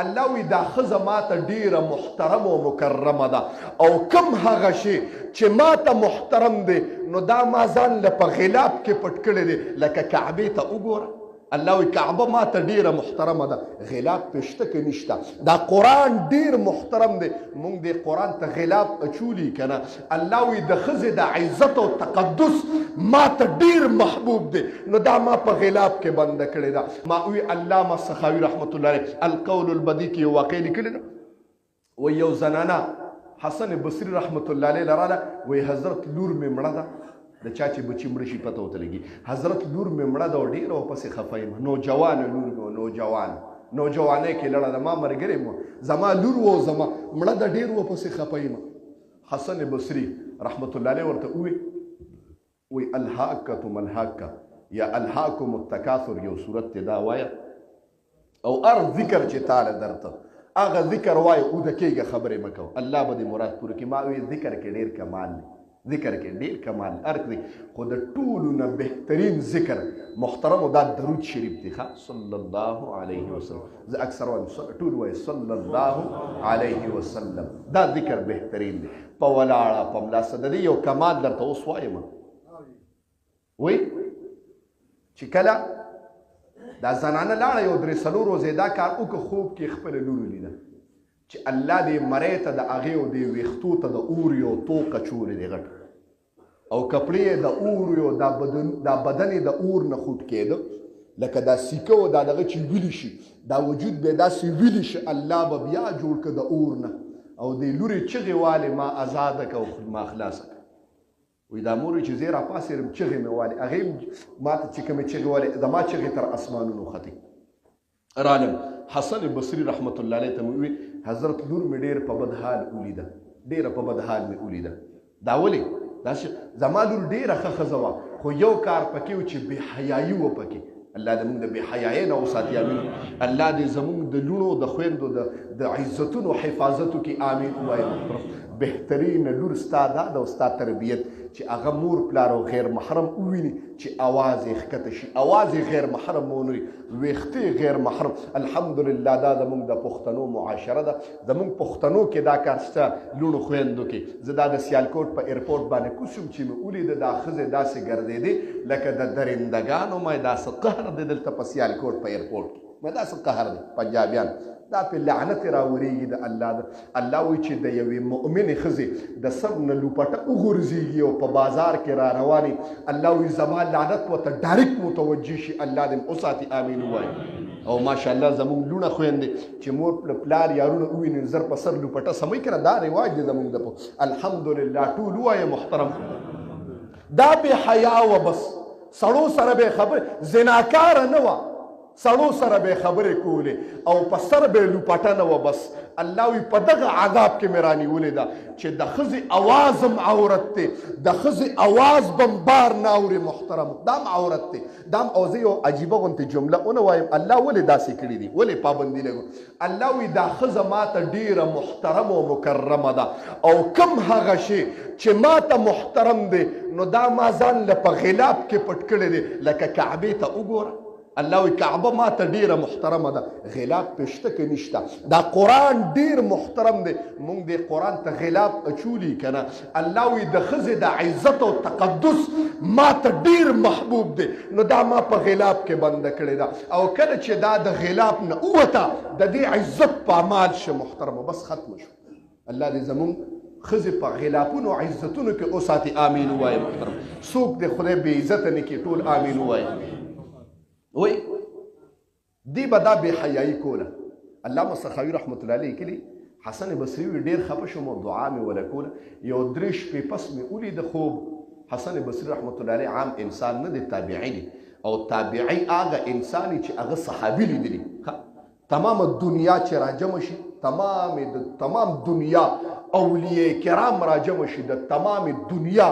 الله وی دا ښځه ماته ډیره محترم او مکرمه ده او کم هغه شی چې ماته محترم دی نو دا ما ځان له په غلاف کې پټ کړی دی لکه کعبې ته وګوره الله وی کعبه ماته ډیره محترمه ده غلاف پې شته که نشته دا قرآن ډیر محترم دی موږ دې قرآن ته غلاف اچولي که نه الله وی د ښځې د عزت او تقدس ماته ډیر محبوب دی نو دا ما په غلاف کې بنده کړې ده ما وی علامه سخاوي رحمت الله علیه القول البدی کې یو واقع لیکلې ده وی یو زنانه حسن بصري رحمت الله علیه لراله وی حضرت لور مې مړه ده د چا چې بچي مړه شي پته ورته لګي حضرت لور مې مړه ده او ډېره ورپسې خفه یم نوجوانه لور مې نوجوانۍ کې لړه ده ما ملګری مو زما لور و زما مړه ده ډېر ورپسې خفه یم حسن بصري رحمت الله علیه ورته وی الهاکة ملهاکة یا الهاکم التکاثر یو صورت دی دا وایه او هر ذکر چې تاله درته هغه ذکر وایه اوده کېږه خبرې مه کوه الله به دې مراد پوره کړي ما وی ذکر کې ډېر کمال دی ذکر کې ډېر کمال ارک دی خو د ټولو نه بهترین ذکر محترمو دا درود شریف دی صلی الله علیه وسلم زه اکثر وایم ټول وایي صلی الله علیه وسلم دا ذکر بهترین دی په ولاړه په ملاسه د دې یو کمال درته اوس وایم وی چې کله دا زنانه لاړه یو درې څلور ورځې دا کار وکړه خوب کې خپله لور ولیده چې الله دې مرۍ ته د هغې او دې ویښتو ته د اور یو توق اچولی دی غټ او کپړې یې د اور یو دا بدن یې د اور نه خوټ کېده لکه دا سیکه و دا دغه چې ویلي شي دا وجود به داسې ویلي شي الله به بیا جوړ کړه د اور نه او دې لورې چغې والې ما ازاده که ما خلاصه که وی دا مور چې زه راپاڅېدم چغې مې والې هغې ما ته چې کومې چغې والې زما چغې تر اسمانونو ختې رالم حسن بصري رحمت الله علیه ته مې وویل حضرت لور مې ډېر په بد حال ولیده ډېره په بد حال مې ولیده دا ولې دا زما لور ډېره ښه ښځه وه خو یو کار پکې و چې بې حیایي وه پکې الله دې موږ د بې حیایۍ نه وساتي امین الله دې زموږ د لوڼو د خویندو د عزتونو حفاظتو کې امین ووایو بهترینه لور ستا دا ده او ستا تربیت چې هغه مور پلار او غیر محرم وویني چې اواز یې ښکته شي اواز یې غیر محرم ونه وي ویښته غیر محرم الحمدلله دا زموږ د پښتنو معاشره ده زموږ پښتنو کې دا کار شته لوڼو خویندو کې زه دا د سیالکوټ په ایرپورټ باندې کوشم چې مې ولیده دا ښځې داسې ګرځېدې لکه د درندګانو مې داسې قهر دی دلته په سیالکوټ په ایرپورټ کې مې داسې قهر دی پنجابیان دا په لعنت راورېږي د الله ده الله وایي چې د یوې مؤمنې ښځې د سر نه لوپټه وغورځېږي او په بازار کې را روانې الله وایي زما لعنت ورته ډایرکټ متوجه شي الله دې وساتي امین ووایي او ماشاءالله زموږ لوڼه خویندې چې مور پلار یارونه وویني زر په سر لوپټه سموي که نه دا رواج دی زموږ د الحمدلله ټول ووایه محترم دا بې حیا وه بس سړو سره به خبرې زناکاره نه وه سړو سره به خبرې کولې او په سر به لوپټه نه وه بس الله وی په دغه عذاب کې مې رانیولې ده چې د ښځې اواز هم عورت دی د ښځې اواز به هم بار نه اورې محترم دا هم عورت دی دا هم او زه یو عجیبه غوندې جمله ونه وایم الله ولې داسې کړي دي ولې پابندي لګو الله وی دا ښځه ماته ډیره محترم او مکرمه ده او کم هغه شی چې ماته محترم دی نو دا ما ځان له په غلاف کې پټ کړی دی لکه کعبې ته وګوره الله وی کعبه ماته ډیره محترمه ده غلاف پې شته که نشته دا قرآن ډیر محترم دی موږ دې قرآن ته غلاف اچولي که نه الله وی د ښځې د عزت او تقدس ماته ډیر محبوب دی نو دا ما په غلاف کې بنده کړې ده او کله چې دا د غلاف نه ووته د دې عزت پامال شه محترمه بس ختمه شو الله دې زموږ ښځې په غلافونو عزتونو کې وساتي امین ووایه محترم څوک دې خدای بې عزته نه کړي ټول امین ووایه وی دی به دا بې حیایي کوله علامه سخاوي رحمت الله علیه کلي حسن بصري وی ډېر خفه شوم او دعا مې وله کوله یو درې شپې پس مې ولیده خوب حسن بصري رحمت الله علیه عام انسان نه دی تابعي دی او تابعي هغه انسان چې هغه صحابي لیدلي تمام دنیا چې راجمع شي تمام دنیا اولیاء کرام راجمع شي د تمام دنیا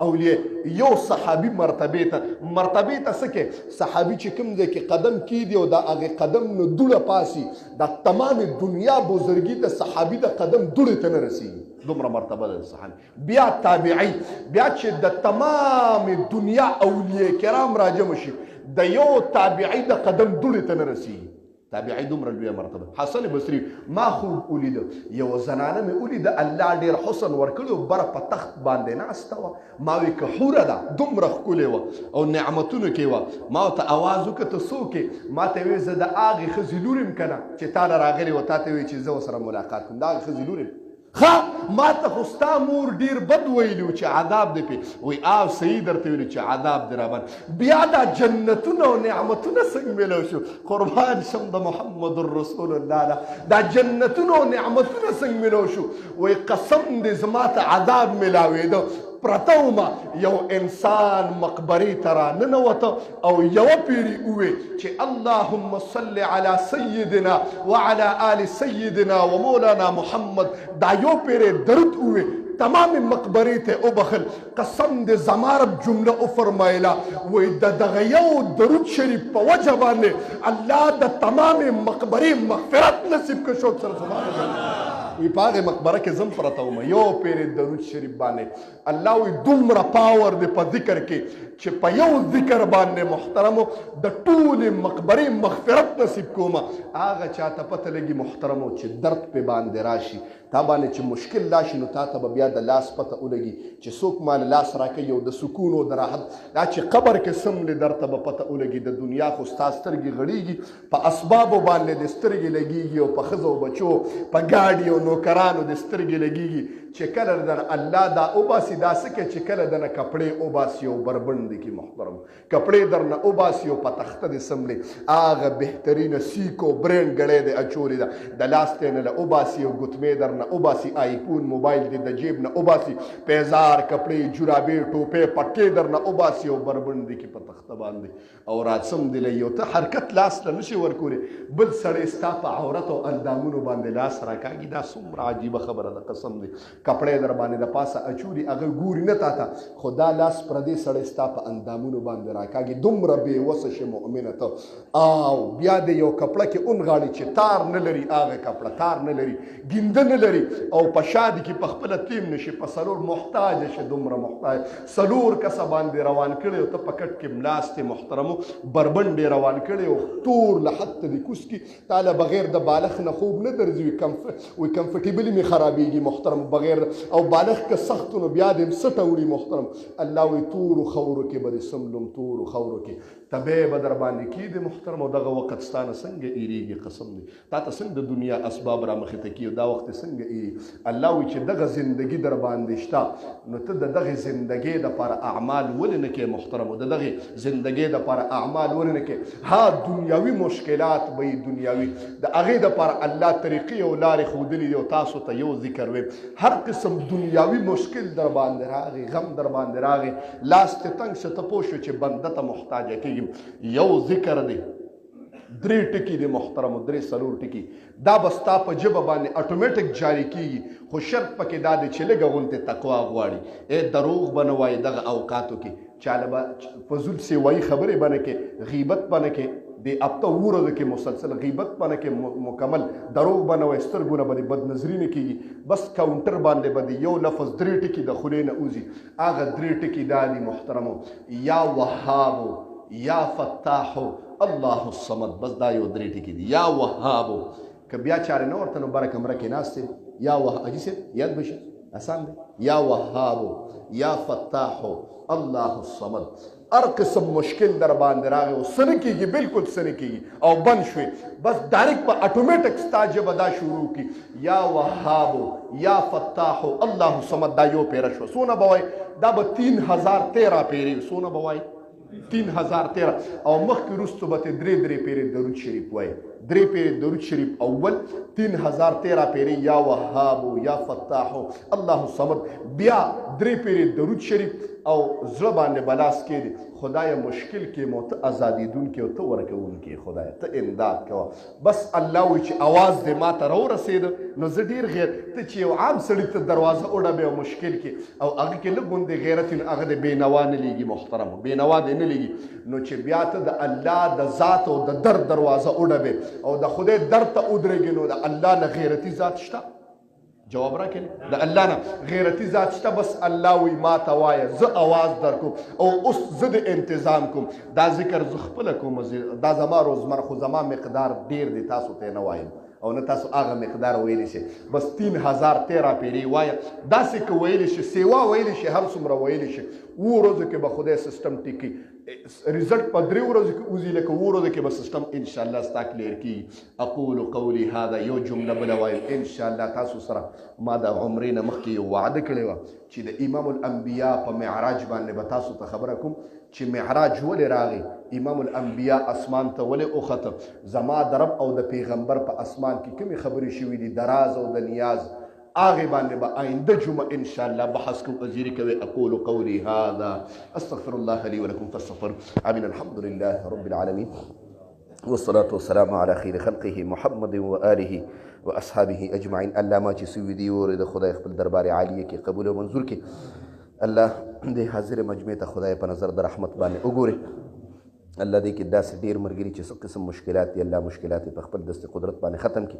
اولیاء یو صحابي مرتبه ته څه کې صحابي چې کوم ځای کې قدم کیدي او د هغې قدم نه دوړه پاسي د تمام دنیا بزرګي د صحابي د قدم دوړې ته نه رسېږي دومره مرتبه ده د صحابي بیا تابعي بیا چې د تمام دنیا اولیاء کرام راجمع شي د یو تابعي د قدم دوړې ته نه رسېږي تابعی دومره لویه مرتبه. حسن بصري ما خوب ولیده یو زنانه مې ولیده الله ډېر حسن ورکړی و بره په تخت باندې ناسته وه. ما وی که حوره ده دومره ښکلې وه او نعمتونو کې وه. ما ورته اواز وکړه ته څوک یې؟ ما ته ویې زه د هغې ښځې لور یم که نه چې تا له راغلې وه تا ته ویې چې زه ورسره ملاقات کړم د هغې ښځې لور یم. ها ما ته خو ستا مور ډېر بد ویلي و چې عذاب دی پې. وی آو صحیح درته ویلي چې عذاب دی راباندې. بیا دا جنتونه او نعمتونه څنګه میلاو شو؟ قربان شم د محمد رسول الله نه دا جنتونه او نعمتونه څنګه میلاو شو؟ وی قسم دې زما ته عذاب میلاوېده پرته ومه یو انسان مقبرې ته راننوته او یوه پیرې ووې چې اللهم صل علی سیدنا وعلى آل سیدنا ومولانا محمد. دا یو پیرې درود ووې تمام مقبرې ته وبخل. قسم دې زما رب جمله وفرمایله وی د دغه یو درود شریف په وجه باندې الله د تمام مقبرې مغفرت نصیب کړ. شوق سره سبحان الله. وی په هغې مقبره کې زم پرته ومه یو پیرې درود شریف باندې الله وی دومره پاور دی په ذکر کې چې په یو ذکر باندې محترمو د ټولې مقبرې مغفرت نصیب کومه. هغه چاته پته لګي محترمو چې درد پې باندې راشي تا باندې چې مشکل راشي نو تا ته به بیا د لاس پته ولګي چې څوک مال لاس راکوي او د سکون او د راحت دا چې قبر کې څومره درته به پته ولګي. د دنیا خو ستا سترګې غړېږي په اسبابو باندې د سترګې لګېږي او په ښځو او بچو په ګاډي او نوکرانو د سترګې لګېږي چې کله دنه الله دا وباسي داسې کې چې کله دنه کپړې وباسي او بربند کې محترم کپړې درنه وباسي او په تخته دې سملې هغه بهترینه سیکو برینډ ګړی دې اچولې ده د لاس ته نه وباسي او ګوتمې درنه وباسي آیفون موبایل دې د جیب نه وباسي پیزار کپړې جورابې ټوپې پټکې درنه وباسي او بربند کې په تخته باندې او راڅم دې یو ته حرکت لاس ته نشي ورکولی بل سړی ستا په عورت او اندامونو باندې لاس راکاږي. دا څومره عجیبه خبره ده قسم دی. کپړې در باندې د پاسه اچولي هغه ګوري نه تا ته خو دا لاس پردې سړی ستا په اندامونو باندې راکاږي. دومره بېوسه شي مؤمنه ته او بیا د یو کپړه کې اونغاړي چې تار نه لري هغه کپړه تار نه لري ګینده نه لري او په شادي کې په خپله تیم نشي په څلور محتاجه شي دومره محتاج څلور کسه باندې روان کړی او ته په کټ کې ملاستې محترمو بربنډې روان کړی او تور له حد ته دې کوز کي تا له بغیر د بالغ نه خوب نه درځي وي کمفرټیبلي مې خرابېږي محترم بغیر او بالغ که سخت نو بیا دې سټه وړي محترم. الله وی تورو خورو کې به دې سملم تورو خورو کې تبې به در باندې کېږي محترم او دغه وخت ستانه څنګه ایریږي قسم دی تا ته څنګه د دنیا اسباب را مخې ته کېږي دا وخت څنګه ایري. الله وی چې دغه زندګي در باندې شته نو ته د دغې زندګۍ دپاره اعمال ولې نه کوې محترم د دغې زندګۍ دپاره اعمال ولې نه کوې. ها دنیاوي مشکلات به یې دنیاوي د هغې دپاره الله طریقې او لارې ښودلي دي او تاسو ته یو ذکر ویم هر قسم دنیاوي مشکل در باندې راغی غم در باندې راغی لاس ته تنګ شه ته پوه شو چې بنده ته محتاجه کېږي. یو ذکر دی درې ټکي دي محترمو درې څلور ټکي دا به ستا په ژبه باندې اټومیټک جاري کېږي خو شرط پکې دا دی چې لږه غونتې تقوا غواړي. دروغ به نه وایي دغه اوقاتو کې چاله به فضول سیوایي خبرې به نه کې غیبت به نه کې د هفته ورځو کې مسلسل غیبت به نه کې مکمل دروغ به نه وایي سترګونه به دې بدنظري نه کېږي بس کاونټر باندې به دې یو لفظ درې ټکي د خولې نه وځي هغه درې ټکي دا دي محترمو یا وهابو یا فتاحو الله الصمد بس دا یو درې ټکي دي یا وهابو که بیا چارې نه ورته نو بره کمره کې ناست یا حاجي صاحب یاد بشي آسان دی یا وهابو یا فتاحو الله الصمد. هر قسم مشکل در باندې راغی او څه نه کېږي بلکل څه نه کېږي او بند شوې بس ډایرکټ په اټومیټک ستا ژبه دا شروع کړي یا وهابو یا فتاحو الله الصمد دا یو پیره شوه. څونه به وایي دا به 3013 پیرې څونه به وایي 3013 او مخکې وروستو به ته درې پیرې درود شریف وایي درې پیرې درود شریف اول 3013 پیرې یا وهابو یا فتاحو الله الصمد بیا درې پیرې درود شریف او زړه باندې بلاس کېدي خدای مشکل کې مو ته ازادېدونکې او ته ورکوونکې خدای ته امداد کوه بس الله وایي چې اواز دې ما ته راورسېده نو زه ډېر غیر ته چې یو عام سړي ته دروازه وډبې او مشکل کې او هغه کې لږ غوندې غیرت وي نو هغه د بېنوا نه لیږي محترم بېنوا دې نه لیږي نو چې بیا ته د الله د ذات او د درد دروازه وډبې او د خدای در ته ودرېږي نو د الله نه غیرتي ذات شته جواب راکړي د الله نه غیرتي ذات شته بس الله وی ما ته وایه زه اواز در کوم او اوس زه د انتظام کوم دا ذکر زه خپله کوم دا زما روزمره خو زما مقدار ډیر دی تاسو ته نه وایم او نه تاسو هغه مقدار ویلی شي بس 3000 13 پیرې وایه داسې که ویلی شي سیوا ویلی شي هر څومره ویلی شي 2 ورځو کې به خدای سیستم ټیکي رزلټ په 3 ورځو کې وځي لکه 2 ورځو کې به سیستم انشاءالله ستا کلیر کېږي اقول قولي هذا یو جمله بله وایم انشاءالله تاسو سره ما د عمرې نه مخکې یو وعده کړې وه چې د امام الانبیا په معراج باندې به تاسو ته خبره کوم چې معراج ولې راغی امام الانبیا اسمان ته ولې وخته زما د رب او د پیغمبر په اسمان کې کومې خبرې شوي دي د راز او د نیاز هغې باندې به آینده جمعه انشاءالله بحث کوم وزیري کوي اقول قولي هذا استغفر الله لي ولكم فاستغفروه امين الحمد لله رب العالمين والصلاة والسلام على خير خلقه محمد وآله واصحابه اجمعين الله ما چې سوي دي ور د خدای خپل دربار عالیه کې قبول او منظور کې الله د حاضر مجمع ته خدای په نظر د رحمت باندې وګوري الله دې کې داسې ډېر ملګري چې څه قسم مشکلات دي الله مشکلات یې په خپل دست قدرت باندې ختم کړي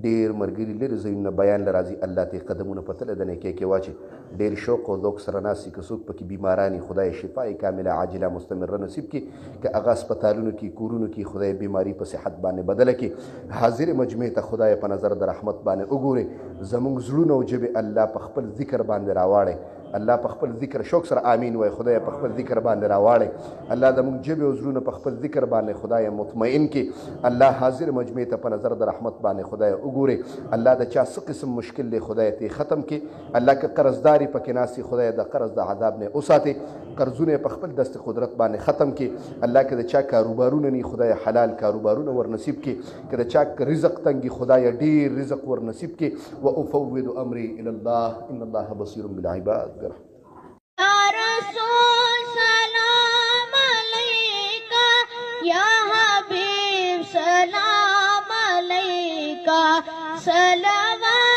ډېر ملګري لرې ځایونه بیان له راځي الله ته قدمونه په تله د نیکۍ کې واچي ډېر شوق او ذوق سره ناست که څوک پکې بیماران خدای شفای کامله عاجله مستمره نصیب کړي که هغه هسپتالونو کې کورونو کې خدای بیماري په صحت باندې بدله کړي حاضر مجمع ته خدای په نظر د رحمت باندې وګوري زموږ زړونه او ژبې الله په خپل ذکر باندې راواړي الله په خپل ذکر شوق سره امین وای خدای په خپل ذکر باندې راواړي الله د موږ ژبې او زړونه په خپل ذکر باندې خدای مطمئن کې الله حاضر مجمع ته په نظر د رحمت باندې خدای وګوري الله د چا څه قسم مشکل دی خدای ته ختم کې الله که قرضداري پکې ناسي خدای د قرض د عذاب نه وساتي قرضونه په خپل دست قدرت باندې ختم کې الله که د چا کاروبارونه نه خدای حلال کاروبارونه ور نصیب کې که د چا رزق تنګي خدای ډیر رزق ور نصیب کې وافوض امري الى الله ان الله بصير بالعباد یا رسول سلام علیکہ یا حبیب سلام علیکہ صلوات